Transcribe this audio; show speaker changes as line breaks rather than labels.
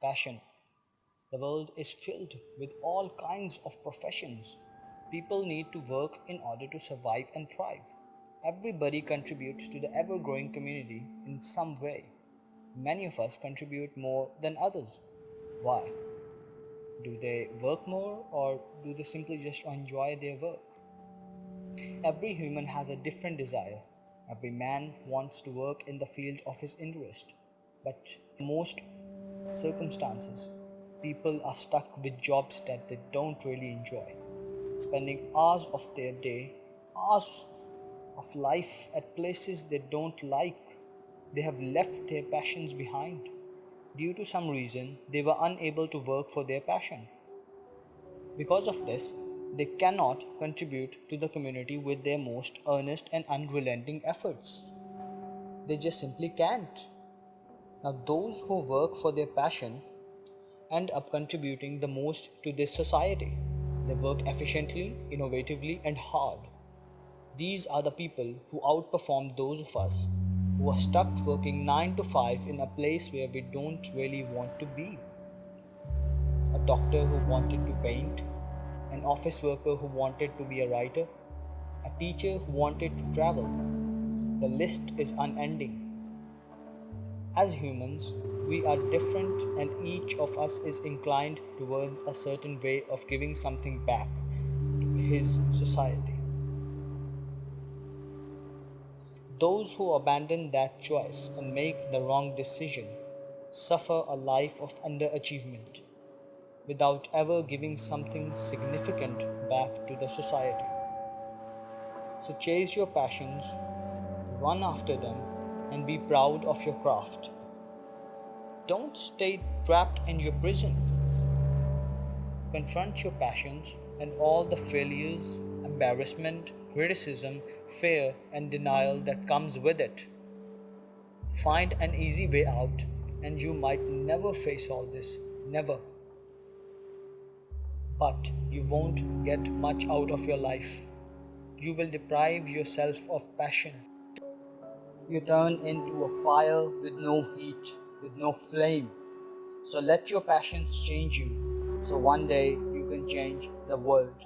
Passion. The world is filled with all kinds of professions. People need to work in order to survive and thrive. Everybody contributes to the ever growing community in some way. Many of us contribute more than others. Why? Do they work more or do they simply just enjoy their work? Every human has a different desire. Every man wants to work in the field of his interest. But in most circumstances, people are stuck with jobs that they don't really enjoy, spending hours of their day, hours of life at places they don't like. They have left their passions behind. Due to some reason, they were unable to work for their passion. Because of this, they cannot contribute to the community with their most earnest and unrelenting efforts. They just simply can't. Now, those who work for their passion end up contributing the most to this society. They work efficiently, innovatively, and hard. These are the people who outperform those of us who are stuck working 9 to 5 in a place where we don't really want to be. A doctor who wanted to paint, an office worker who wanted to be a writer, a teacher who wanted to travel. The list is unending. As humans, we are different and each of us is inclined towards a certain way of giving something back to his society. Those who abandon that choice and make the wrong decision suffer a life of underachievement without ever giving something significant back to the society. So chase your passions, run after them, and be proud of your craft. Don't stay trapped in your prison. Confront your passions and all the failures, embarrassment, criticism, fear, and denial that comes with it. Find an easy way out, and you might never face all this. Never. But you won't get much out of your life. You will deprive yourself of passion. You turn into a fire with no heat, with no flame. So let your passions change you, so one day you can change the world.